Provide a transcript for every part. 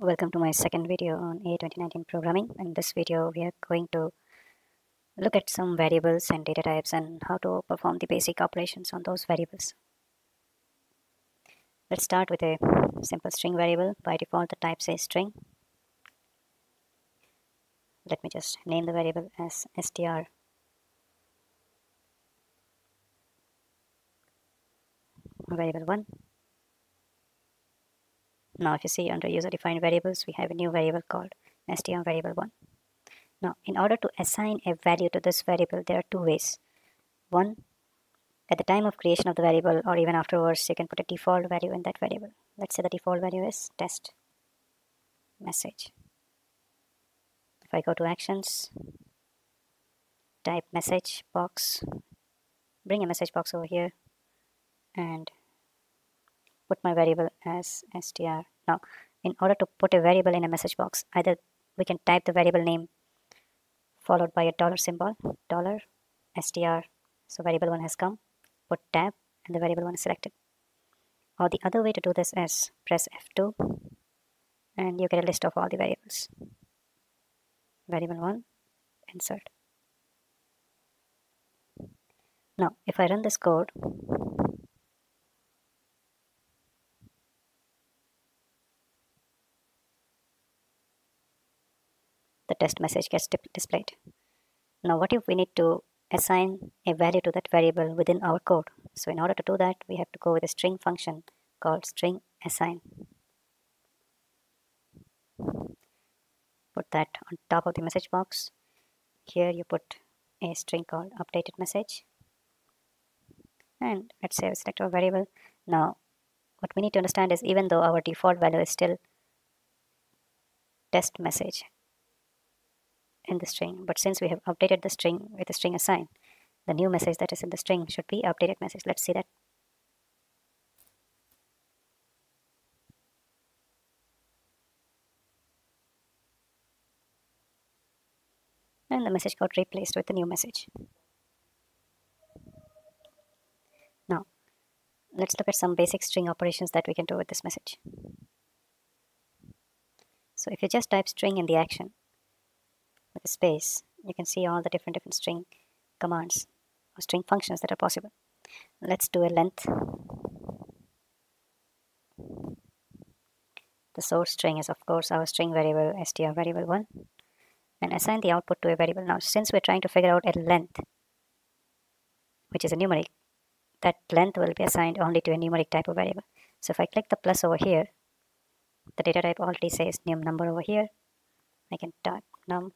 Welcome to my second video on A2019 Programming. In this video, we are going to look at some variables and data types and how to perform the basic operations on those variables. Let's start with a simple string variable. By default, the type says string. Let me just name the variable as str variable 1. Now, if you see under user-defined variables, we have a new variable called str variable 1. Now, in order to assign a value to this variable, there are two ways. One, at the time of creation of the variable or even afterwards, you can put a default value in that variable. Let's say the default value is test message. If I go to actions, type message box, bring a message box over here and put my variable as str. Now, in order to put a variable in a message box, either we can type the variable name followed by a dollar symbol, $str. So variable 1 has come, put tab, and the variable 1 is selected. Or the other way to do this is press F2 and you get a list of all the variables. Variable 1, insert. Now, if I run this code, the test message gets displayed. Now, what if we need to assign a value to that variable within our code? So in order to do that, we have to go with a string function called string assign. Put that on top of the message box. Here you put a string called updated message. And let's say we select our variable. Now, what we need to understand is even though our default value is still test message in the string, but since we have updated the string with a string assign, the new message that is in the string should be updated message. Let's see that. And the message got replaced with the new message. Now, let's look at some basic string operations that we can do with this message. So if you just type string in the action with a space, you can see all the different string commands or string functions that are possible. Let's do a length. The source string is of course our string variable str variable 1, and assign the output to a variable. Now, since we're trying to figure out a length, which is a numeric, that length will be assigned only to a numeric type of variable. So if I click the plus over here, the data type already says num number over here. I can type num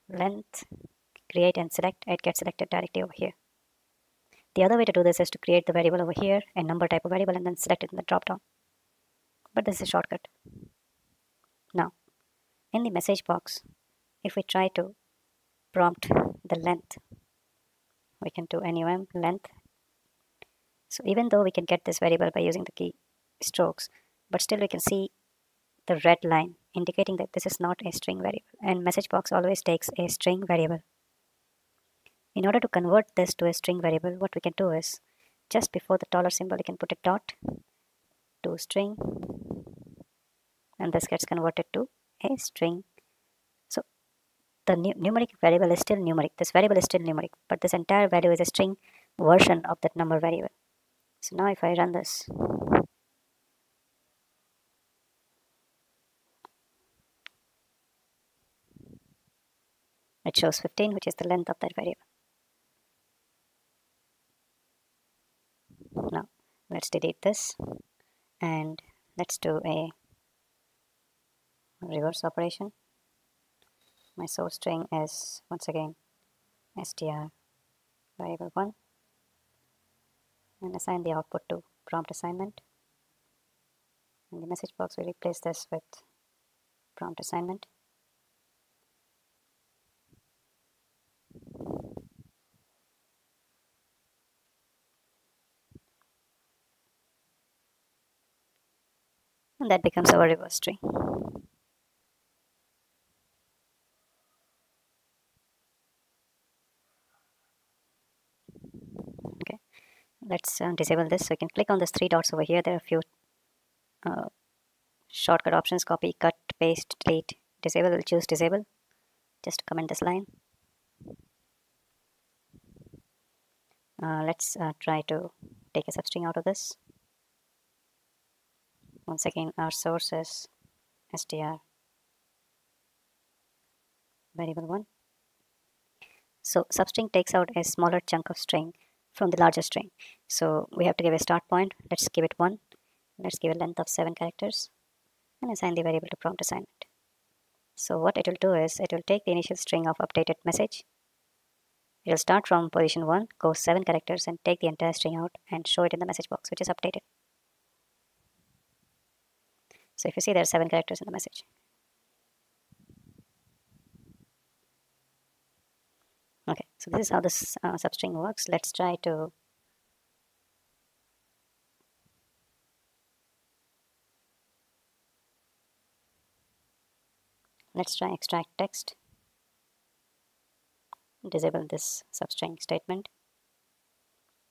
length, create and select. It gets selected directly over here. The other way to do this is to create the variable over here, a number type of variable, and then select it in the drop down. But this is a shortcut. Now, in the message box, if we try to prompt the length, we can do num length. So even though we can get this variable by using the key strokes, but still we can see the red line indicating that this is not a string variable, and message box always takes a string variable. In order to convert this to a string variable, what we can do is just before the dollar symbol, you can put a dot to string, and this gets converted to a string. So the numeric variable is still numeric. This variable is still numeric, but this entire value is a string version of that number variable. So now if I run this, it shows 15, which is the length of that variable. Now, let's delete this and let's do a reverse operation. My source string is once again str variable 1, and assign the output to prompt assignment. In the message box, we replace this with prompt assignment. And that becomes our reverse string. Okay, let's disable this. So you can click on these three dots over here. There are a few shortcut options, copy, cut, paste, delete, disable. We'll choose disable. Just comment this line. Let's try to take a substring out of this. Once again, our source is str variable 1. So substring takes out a smaller chunk of string from the larger string. So we have to give a start point. Let's give it 1. Let's give a length of 7 characters and assign the variable to prompt assignment. So what it will do is it will take the initial string of updated message. It will start from position 1, go 7 characters and take the entire string out and show it in the message box, which is updated. So if you see, there are 7 characters in the message. Okay, so this is how this substring works. Let's try extract text. Disable this substring statement.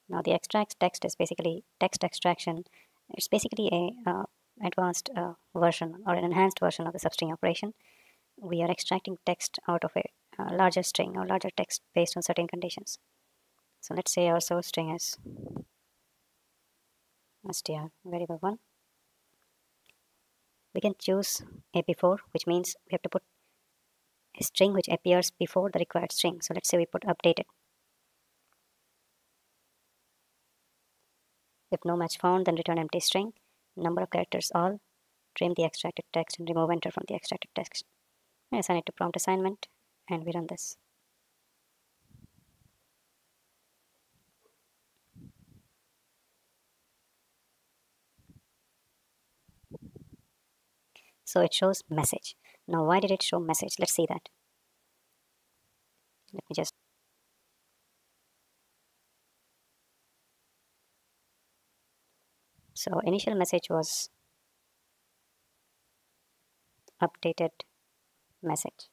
Now the extract text is basically text extraction. It's basically a advanced version or an enhanced version of the substring operation. We are extracting text out of a larger string or larger text based on certain conditions. So let's say our source string is str variable 1. We can choose a before, which means we have to put a string which appears before the required string. So let's say we put updated. If no match found, then return empty string. Number of characters all. Trim the extracted text and remove enter from the extracted text. I assign it to prompt assignment and we run this. So it shows message. Now why did it show message? Let's see that. Let me just. So initial message was updated message.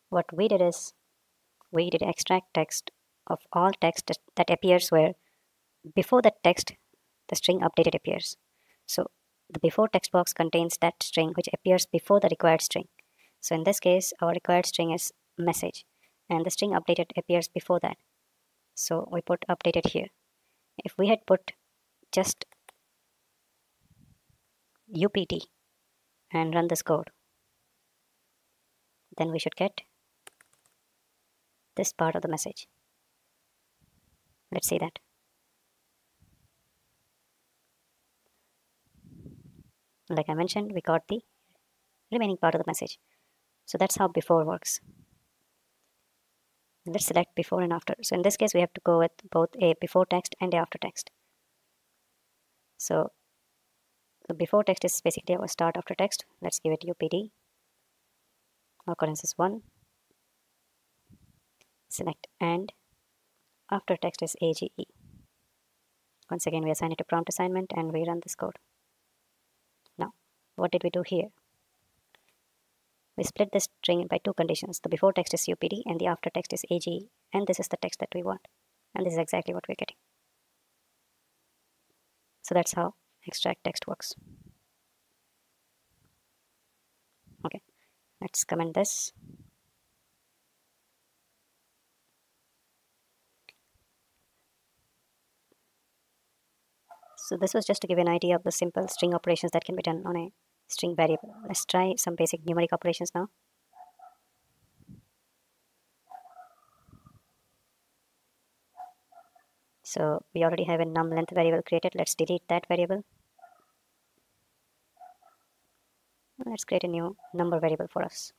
What we did is we did extract text of all text that appears where before that text the string updated appears. So the before text box contains that string which appears before the required string. So in this case, our required string is message and the string updated appears before that. So we put updated here. If we had put just upt and run this code, then we should get this part of the message. Let's see that. Like I mentioned, we got the remaining part of the message. So that's how before works. Let's select before and after. So in this case, we have to go with both a before text and a after text. So the before text is basically our start after text. Let's give it UPD. Occurrence is 1. Select and. After text is AGE. Once again, we assign it to prompt assignment and we run this code. Now, what did we do here? We split this string by 2 conditions. The before text is UPD and the after text is AGE, and this is the text that we want. And this is exactly what we're getting. So that's how extract text works. Okay, let's comment this. So this was just to give an idea of the simple string operations that can be done on a string variable. Let's try some basic numeric operations now. So we already have a num length variable created. Let's delete that variable. Let's create a new number variable for us.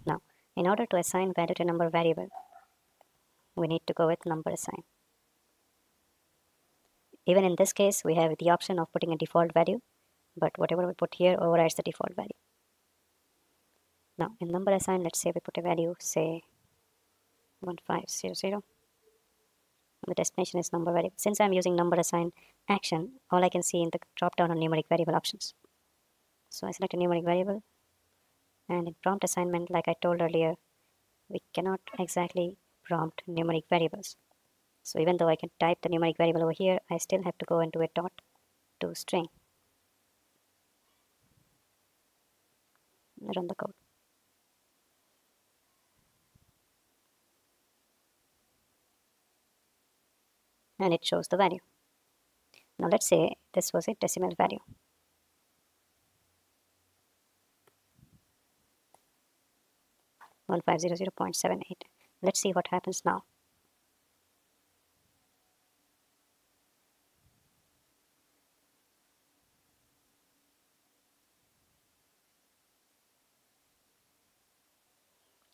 Now, in order to assign value to a number variable, we need to go with number assign. Even in this case, we have the option of putting a default value, but whatever we put here overrides the default value. Now, in number assign, let's say we put a value, say 1500. The destination is number variable. Since I'm using number assign action, all I can see in the drop down on numeric variable options. So I select a numeric variable, and in prompt assignment, like I told earlier, we cannot exactly prompt numeric variables. So even though I can type the numeric variable over here, I still have to go into a dot to string. Run the code. And it shows the value. Now let's say this was a decimal value. (1500.78). Let's see what happens now.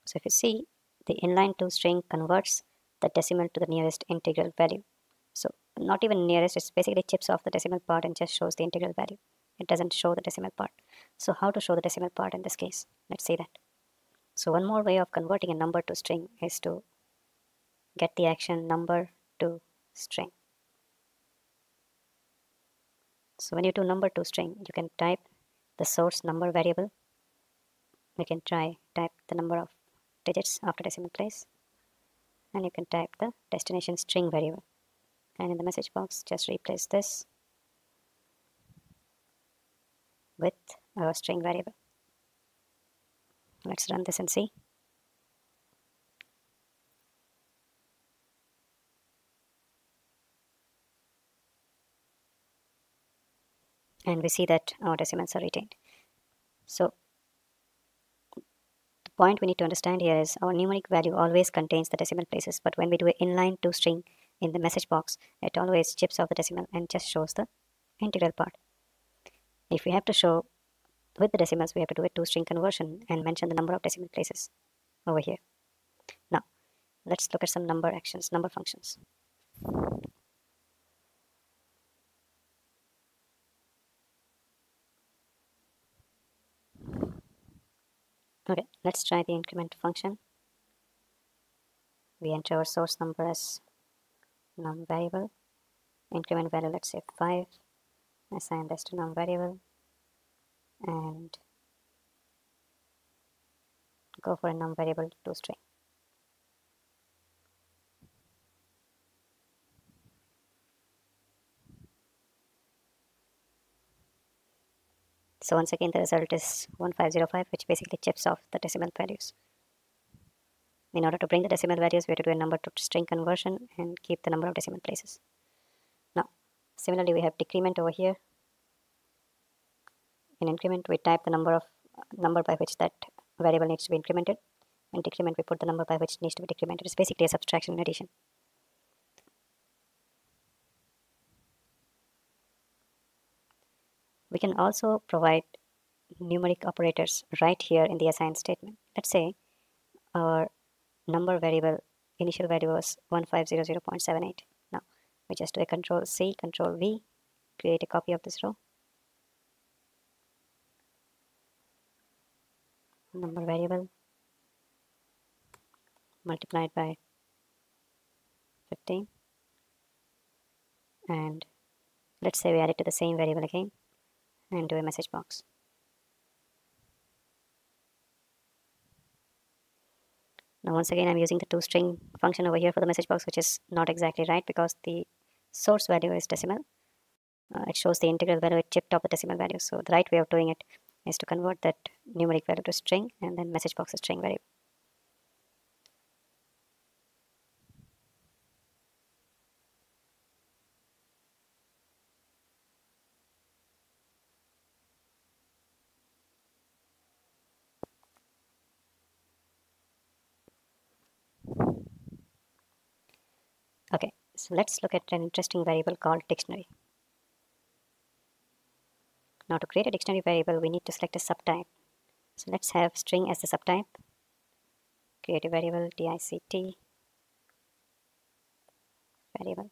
So if you see, the inline to string converts the decimal to the nearest integral value. So not even nearest, it's basically chips off the decimal part and just shows the integral value. It doesn't show the decimal part. So how to show the decimal part in this case? Let's see that. So one more way of converting a number to string is to get the action number to string. So when you do number to string, you can type the source number variable. You can type the number of digits after decimal place, and you can type the destination string variable. And in the message box, just replace this with our string variable. Let's run this and see. And we see that our decimals are retained. So the point we need to understand here is our numeric value always contains the decimal places, but when we do an inline to string in the message box, it always chips off the decimal and just shows the integral part. If we have to show with the decimals, we have to do a to string conversion and mention the number of decimal places over here. Now let's look at some number actions, number functions. Okay, let's try the increment function. We enter our source number as num variable. Increment value, let's say 5. Assign this to num variable and go for a num variable to string. So once again, the result is 1505, which basically chips off the decimal values. In order to bring the decimal values, we have to do a number to string conversion and keep the number of decimal places. Now, similarly, we have decrement over here. In increment, we type the number by which that variable needs to be incremented. In decrement, we put the number by which it needs to be decremented. It's basically a subtraction and addition. We can also provide numeric operators right here in the assign statement. Let's say our number variable initial value was 1500.78. Now we just do a Control C, Control V, create a copy of this row. Number variable multiplied by 15, and let's say we add it to the same variable again and do a message box. Now once again, I'm using the toString function over here for the message box, which is not exactly right because the source value is decimal. It shows the integral value, it chipped off the decimal value. So the right way of doing it is to convert that numeric value to string and then message box a string variable. Okay, so let's look at an interesting variable called dictionary. Now to create a dictionary variable, we need to select a subtype. So let's have string as the subtype. Create a variable dict variable.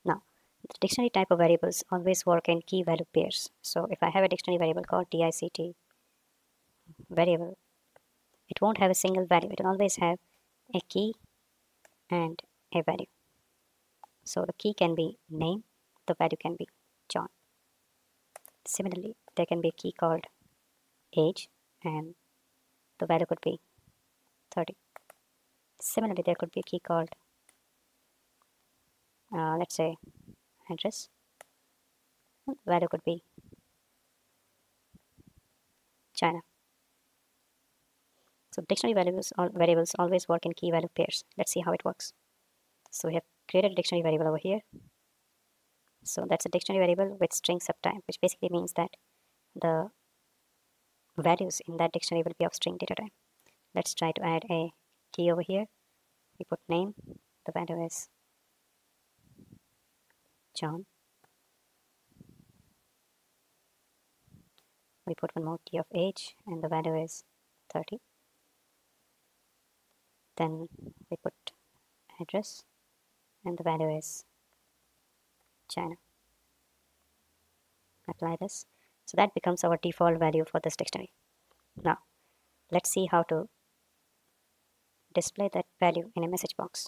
Now, the dictionary type of variables always work in key value pairs. So if I have a dictionary variable called dict variable, it won't have a single value. It will always have a key and a value. So the key can be name, the value can be John. Similarly, there can be a key called age, and the value could be 30. Similarly, there could be a key called, let's say, address. The value could be China. So dictionary variables always work in key value pairs. Let's see how it works. So we have created a dictionary variable over here. So that's a dictionary variable with string subtype, which basically means that the values in that dictionary will be of string data type. Let's try to add a key over here. We put name, the value is John. We put one more key of age, and the value is 30. Then we put address, and the value is China. Apply this. So that becomes our default value for this dictionary. Now, let's see how to display that value in a message box.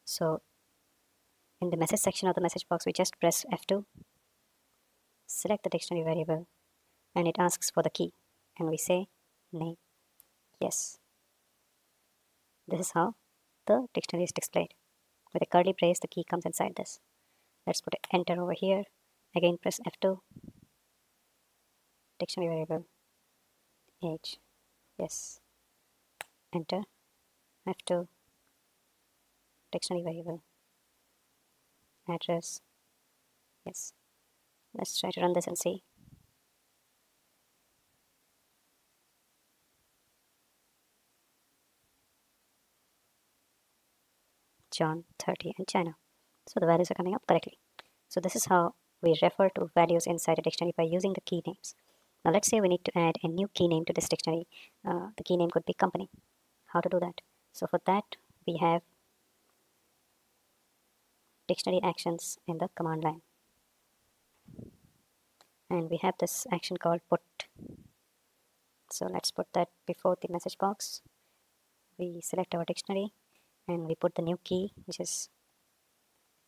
So in the message section of the message box, we just press F2, select the dictionary variable, and it asks for the key, and we say name, yes. This is how the dictionary is displayed. With a curly brace, the key comes inside this. Let's put enter over here. Again, press F2, dictionary variable, age, yes, enter, F2, dictionary variable, address, yes. Let's try to run this and see. John, 30, and China. So the values are coming up correctly. So this is how we refer to values inside a dictionary by using the key names. Now let's say we need to add a new key name to this dictionary. The key name could be company. How to do that? So for that, we have dictionary actions in the command line. And we have this action called put. So let's put that before the message box. We select our dictionary and we put the new key, which is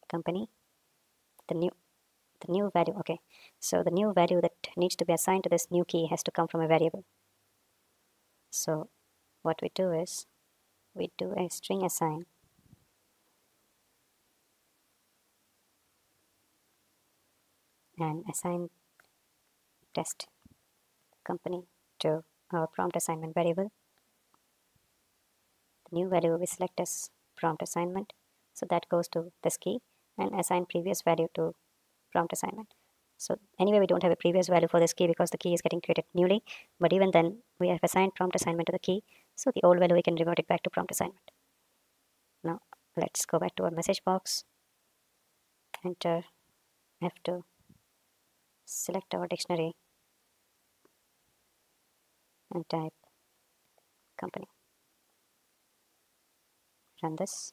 company. The new value, okay. So the new value that needs to be assigned to this new key has to come from a variable. So what we do is we do a string assign and assign test company to our prompt assignment variable. The new value we select as prompt assignment, so that goes to this key, and assign previous value to prompt assignment. So anyway, we don't have a previous value for this key because the key is getting created newly, but even then we have assigned prompt assignment to the key, so the old value we can revert it back to prompt assignment. Now let's go back to our message box, enter F2, select our dictionary and type company. Run this.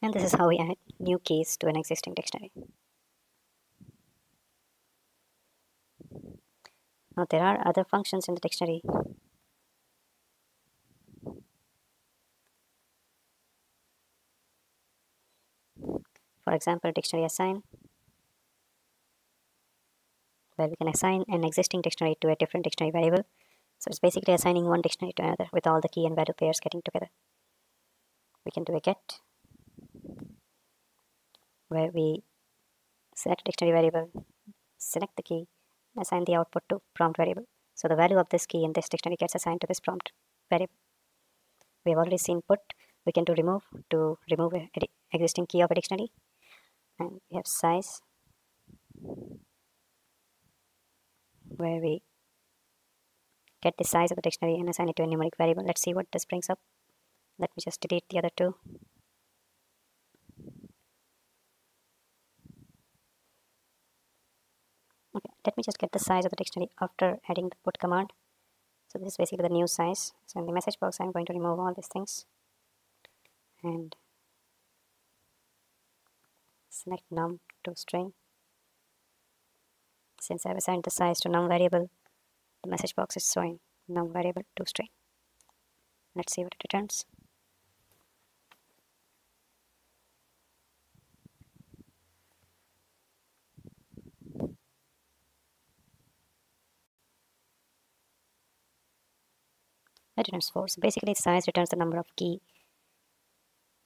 And this is how we add new keys to an existing dictionary. Now there are other functions in the dictionary. For example, dictionary assign, where we can assign an existing dictionary to a different dictionary variable. So it's basically assigning one dictionary to another with all the key and value pairs getting together. We can do a get, where we select a dictionary variable, select the key, assign the output to prompt variable. So the value of this key in this dictionary gets assigned to this prompt variable. We have already seen put. We can do remove to remove an existing key of a dictionary. And we have size, where we get the size of the dictionary and assign it to a numeric variable. Let's see what this brings up. Let me just delete the other two. Okay, let me just get the size of the dictionary after adding the put command. So this is basically the new size. So in the message box, I'm going to remove all these things and select num to string. Since I've assigned the size to num variable, the message box is showing num variable to string. Let's see what it returns. It returns 4. So basically size returns the number of key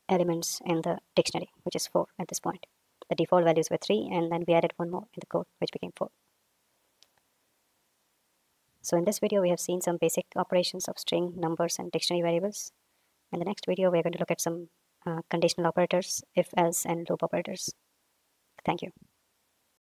elements in the dictionary, which is 4 at this point. The default values were 3, and then we added one more in the code, which became 4. So in this video, we have seen some basic operations of string, numbers, and dictionary variables. In the next video, we're going to look at some conditional operators, if, else, and loop operators. Thank you.